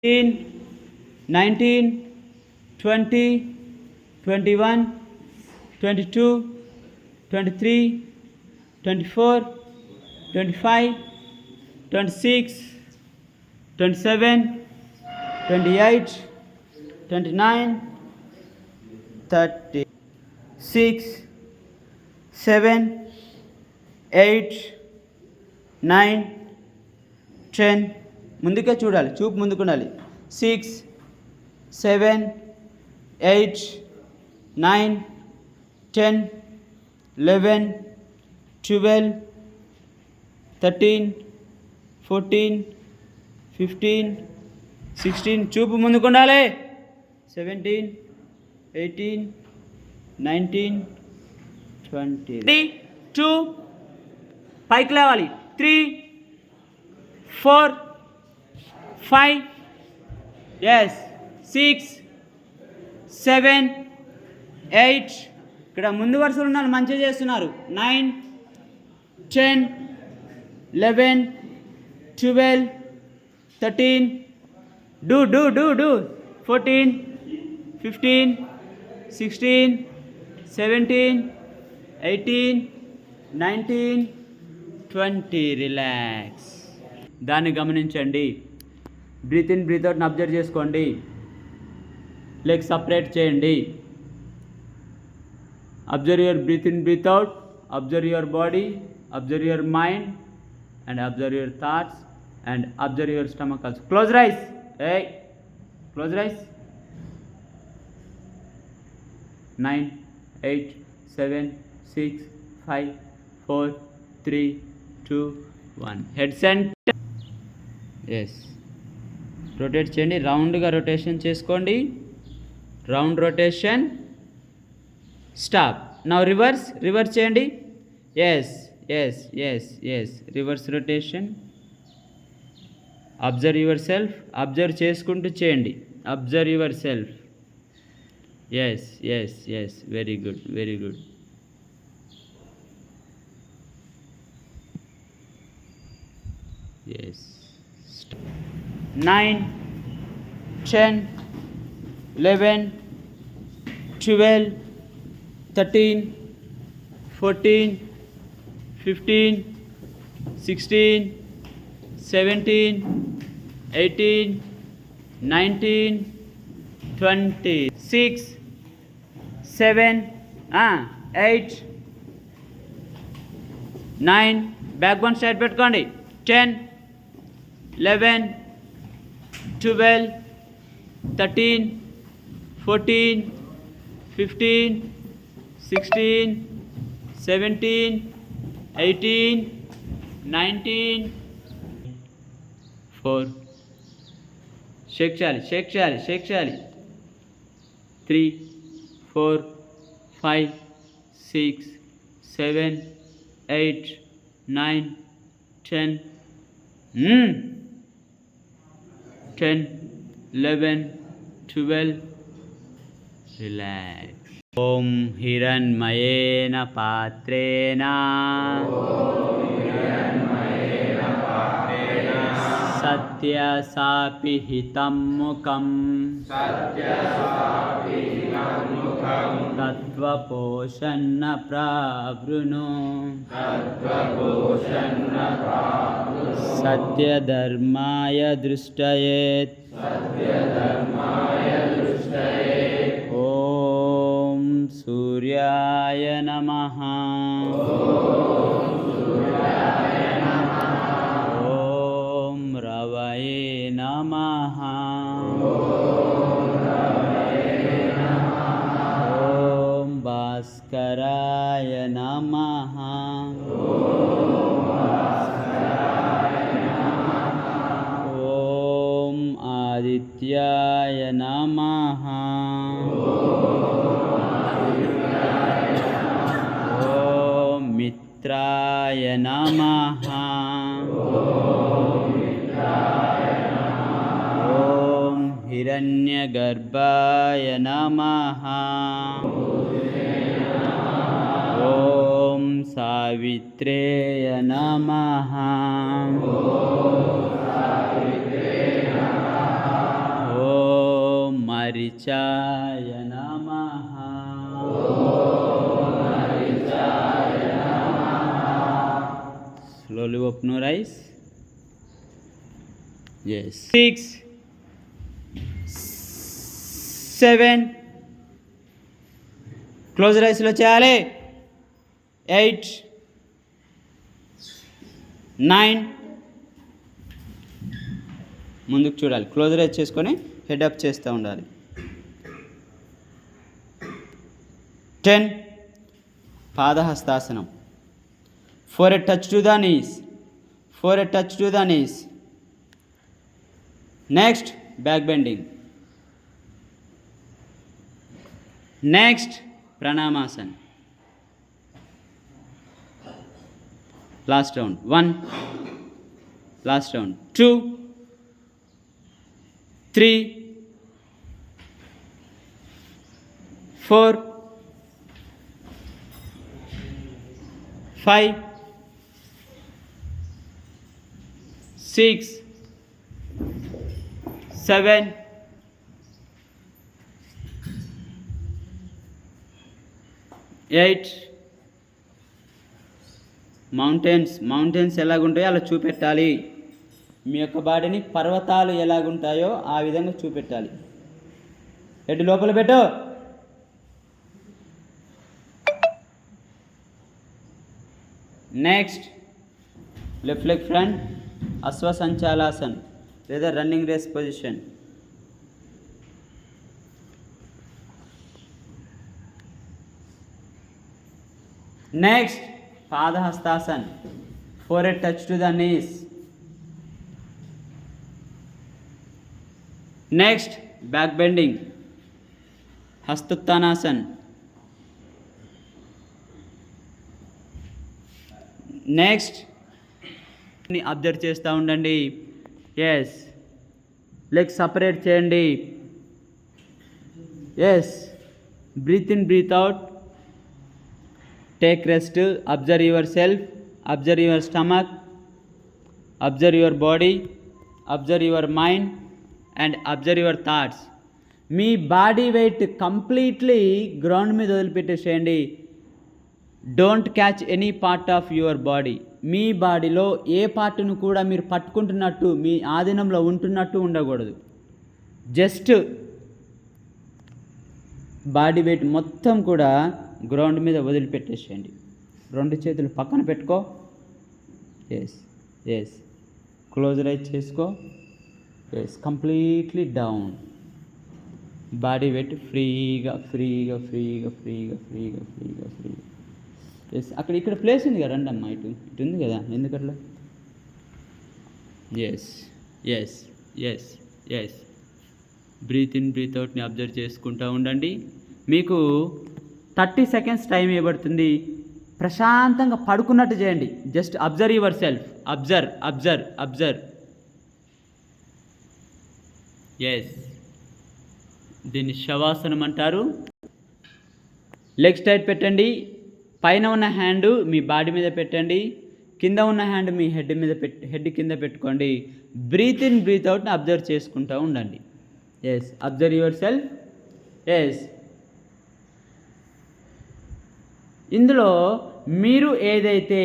19, 20, 21, 22, 23, 24, 25, 26, 27, 28, 29, 30, 6, 7, 8, 9, 10. ముందుకే చూడాలి, చూపు ముందుకుండాలి. 6, 7, 8, 9, 10, 11, 12, 13, 14, 15, 16. చూపు ముందుకుండాలి. 17, 18, 19, 20. 3, 2, పైకి లేవాలి. 3, 4, 5, yes, 6, 7, 8. ఇక్కడ ముందు వరుసలు ఉన్నారు, మంచిగా చేస్తున్నారు. 9, 10, 11, 12, 13, do 14, 15, 16, 17, 18, 19, 20. రిలాక్స్. దాన్ని గమనించండి. బ్రీత్ ఇన్ బ్రీత్ అవుట్ని అబ్జర్వ్ చేసుకోండి. లెగ్ సపరేట్ చేయండి. Observe your breath in breath out, observe your body, observe your mind and observe your thoughts and observe your stomach also. Close eyes. Close eyes. 9, 8, 7, 6, 5, 4, 3, 2, 1. Head centre. Yes, rotate చేయండి. రౌండ్గా rotation చేసుకోండి. Round rotation. Stop. Now reverse చేయండి. Yes, reverse rotation. Observe your self. Observe చేసుకుంటూ చేయండి. Observe your self. Yes, very good. 9, 10, 11, 12, 13, 14, 15, 16, 17, 18, 19, 20. 6, 7, 8, 9. Back bone side పెట్టుకోండి. 10, 11, 12, 13, 14, 15, 16, 17, 18, 19, 4. షేక్ చేయాలి. 3, 4, 5, 6, 7, 8, 9, 10. 10, 11, 12. Relax. ఓం హిరణ్మయేన పాత్రేణ సత్య సాపిహితం ముఖం తత్వపోషణ ప్రావృణు సత్యధర్మాయ దృష్టయేత్. ఓం సూర్యాయ నమః. ఓం రవయే నమః. ఓం భాస్కరాయ నమః. ఓం ఆదిత్యాయ నమః. ఓం మిత్రాయ నమః. ఓం హిరణ్యగర్భాయ నమః. ఓం సావిత్రేయ నమః. మరిచాయ నమః. Slowly open your eyes. Yes. 6, 7. Close your eyes లో చేయాలి. 8, 9. ముందుకు చూడాలి. క్లోజర్ ఐస్ చేసుకొని హెడ్ అప్ చేస్తూ ఉండాలి. 10. పాదహస్తాసనం. Forehead touch to the knees. Forehead touch to the knees. Next, back bending. Next, pranamasana. Last round. 1. Last round. 2, 3, 4, 5, 6, 7, 8. Mountains ఎలాగుంటాయో అలా చూపెట్టాలి. మీ యొక్క బాడీని పర్వతాలు ఎలాగుంటాయో ఆ విధంగా చూపెట్టాలి. హెడ్ లోపల పెట్టు. Next, left leg front Ashwasanchalanasana లేదా running race position. Next, Padahastasan. Forehead touch to the knees. Next, back bending Hastottanasan. Next, observe చేస్తూ ఉండండి. ఎస్, లెగ్ సపరేట్ చేయండి. Yes, breathe in breath out. Take rest. Observe your self. Observe your stomach. Observe your body. Observe your mind and observe your thoughts. మీ body weight completely ground మీద వదిలిపెట్టేసేయండి. Don't catch any part of your body. మీ బాడీలో ఏ పార్ట్ను కూడా మీరు పట్టుకుంటున్నట్టు, మీ ఆధీనంలో ఉంటున్నట్టు ఉండకూడదు. Just body weight మొత్తం కూడా గ్రౌండ్ మీద వదిలిపెట్టేసేయండి. 2 చేతులు పక్కన పెట్టుకో. ఎస్ ఎస్, క్లోజ్ ఐస్ చేసుకో. Yes, completely down. Body weight ఫ్రీగా ఫ్రీగా ఫ్రీగా ఫ్రీగా ఫ్రీగా ఫ్రీగా ఫ్రీగా. ఎస్, అక్కడ ఇక్కడ ప్లేస్ ఉంది కదా, రండి అమ్మా, ఇటు ఉంది కదా, ఎందుకట్లా. Yes yes yes yes, breathe in breath అవుట్ని అబ్జర్వ్ చేసుకుంటూ ఉండండి. మీకు 30 సెకండ్స్ టైం ఇవ్వబడుతుంది. ప్రశాంతంగా పడుకున్నట్టు చేయండి. Just observe your self. Observe observe observe. Yes, దీన్ని శవాసనం అంటారు. లెగ్ స్ట్రైట్ పెట్టండి. పైన ఉన్న హ్యాండ్ మీ బాడీ మీద పెట్టండి. కింద ఉన్న హ్యాండ్ మీ హెడ్ మీద హెడ్ కింద పెట్టుకోండి. బ్రీత్ ఇన్ బ్రీత్ అవుట్ని అబ్జర్వ్ చేసుకుంటూ ఉండండి. Yes, observe your self. Yes, ఇందులో మీరు ఏదైతే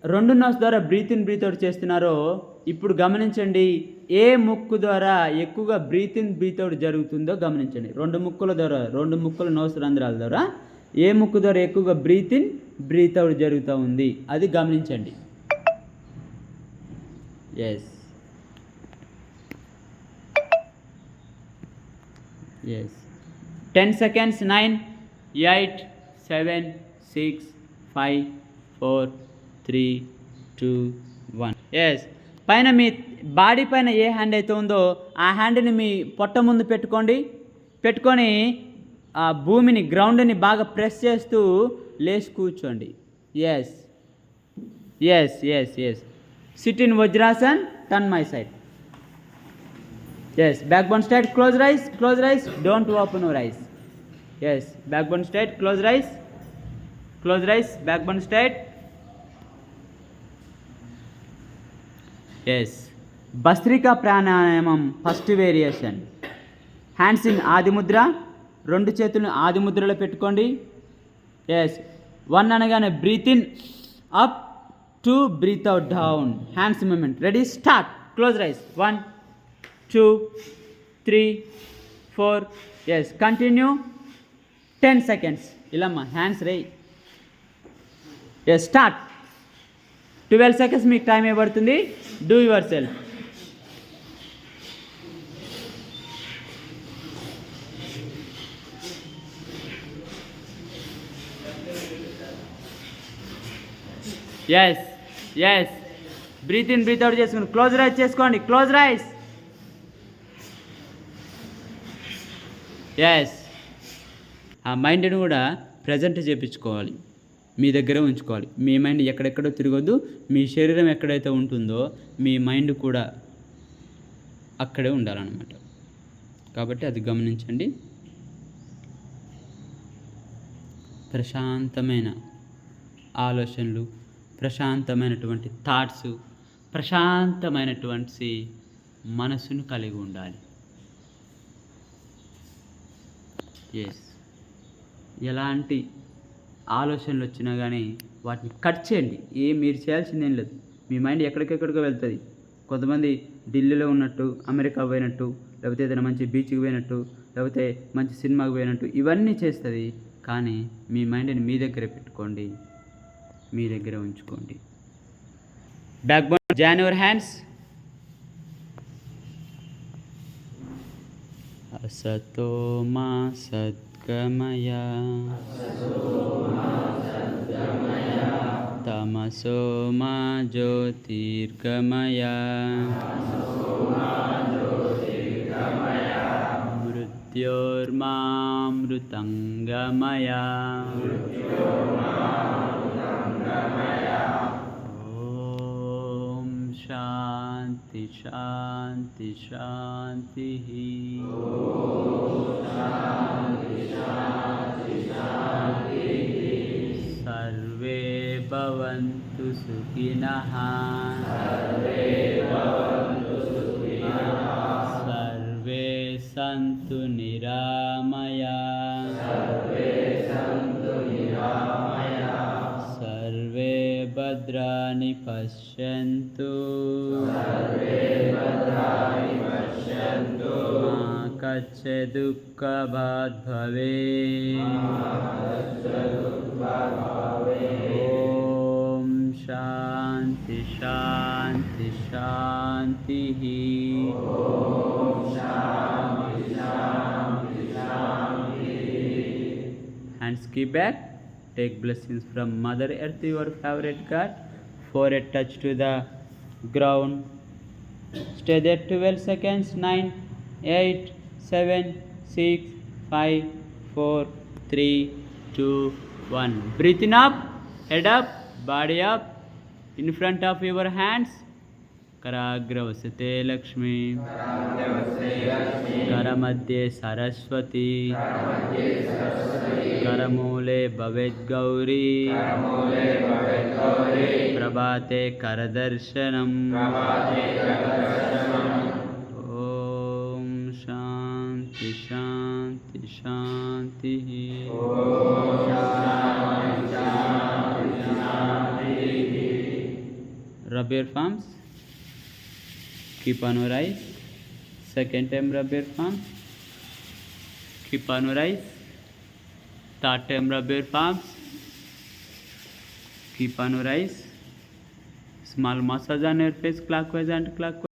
2 నోస్ ద్వారా బ్రీత్ ఇన్ బ్రీత్ అవుట్ చేస్తున్నారో ఇప్పుడు గమనించండి. ఏ ముక్కు ద్వారా ఎక్కువగా బ్రీత్ ఇన్ బ్రీత్ అవుట్ జరుగుతుందో గమనించండి. 2 ముక్కుల ద్వారా, 2 ముక్కుల నోస్ రంధ్రాల ద్వారా ఏ ముక్కు ద్వారా ఎక్కువగా బ్రీత్ ఇన్ బ్రీత్ అవుట్ జరుగుతూ ఉంది అది గమనించండి. Yes yes, 10 seconds. 9, 8, 7, 6, 5, 4, 3, 2, 1. ఎస్, పైన మీ బాడీ పైన ఏ హ్యాండ్ అయితే ఉందో ఆ హ్యాండ్ని మీ పొట్ట ముందు పెట్టుకొని ఆ భూమిని, గ్రౌండ్ని బాగా ప్రెస్ చేస్తూ లేచి కూర్చోండి. Yes yes yes yes, sit in Vajrasan. Turn my side. Yes, back bone straight. Close eyes, close eyes, don't open your eyes. Yes, back bone straight. Close eyes, close eyes, back bone straight. Yes, Bhastrika pranayama first variation. Hands in ఆది ముద్ర, రెండు చేతులను ఆది ముద్రలో పెట్టుకోండి. Yes, 1 అనగానే breathe in up, 2 breathe out down. Hands movement. Ready, start. Close eyes. 1 2 3 4. Yes, continue. 10 seconds. ఇలామ్మా hands రై. Yes, start. 12 seconds మీకు టైం ఇవ్వబడుతుంది. Do your self. Yes yes, breathe in breath out చేసుకోండి. క్లోజ్ రైస్ చేసుకోండి. Close eyes. Yes, ఆ మైండ్ని కూడా present చేయించుకోవాలి, మీ దగ్గర ఉంచుకోవాలి. మీ మైండ్ ఎక్కడెక్కడో తిరగొద్దు. మీ శరీరం ఎక్కడైతే ఉంటుందో మీ మైండ్ కూడా అక్కడే ఉండాలన్నమాట. కాబట్టి అది గమనించండి. ప్రశాంతమైన ఆలోచనలు, ప్రశాంతమైనటువంటి థాట్స్, ప్రశాంతమైనటువంటి మనసును కలిగి ఉండాలి. ఎస్, ఎలాంటి ఆలోచనలు వచ్చినా కానీ వాటిని కట్ చేయండి. మీరు చేయాల్సిందేం లేదు. మీ మైండ్ ఎక్కడికెక్కడికో వెళ్తుంది. కొంతమంది ఢిల్లీలో ఉన్నట్టు, అమెరికా పోయినట్టు, లేకపోతే ఏదైనా మంచి బీచ్కి పోయినట్టు, లేకపోతే మంచి సినిమాకి పోయినట్టు ఇవన్నీ చేస్తుంది. కానీ మీ మైండ్ని మీ దగ్గరే పెట్టుకోండి, మీ దగ్గర ఉంచుకోండి. Back bone, join your hands. అసతో మా సద్గమయ, తమసో మా జ్యోతిర్గమయ, మృత్యోర్మామృతంగమయ. ఓం శాంతి శాంతి శాంతి. సర్వే భవంతు సుఖినః, సర్వే సంతు నిరామయాః, సర్వే భద్రాణి పశ్యంతు, మా కచ్చి దుఃఖభాగ్ భవేత్. ఓం శాంతి శాంతి శాంతి. Hands keep back. Take blessings from Mother Earth, your favorite God. Forehead touch to the ground. Stay there 12 seconds. 9 8 7 6 5 4 3 2 1. Breathe in up, head up, body up. In front of your hands, कराग्रवसते Lakshmi, करमध्ये Saraswati, करमूले भवेत् गौरी, प्रभाते करदर्शनम्. ओम शांति शांति शांति. Rub your palms. Keep on your eyes. Second time rub your palms. Keep on your eyes. Third time rub your palms. Keep on your eyes. Small massage on your face, clockwise and clockwise.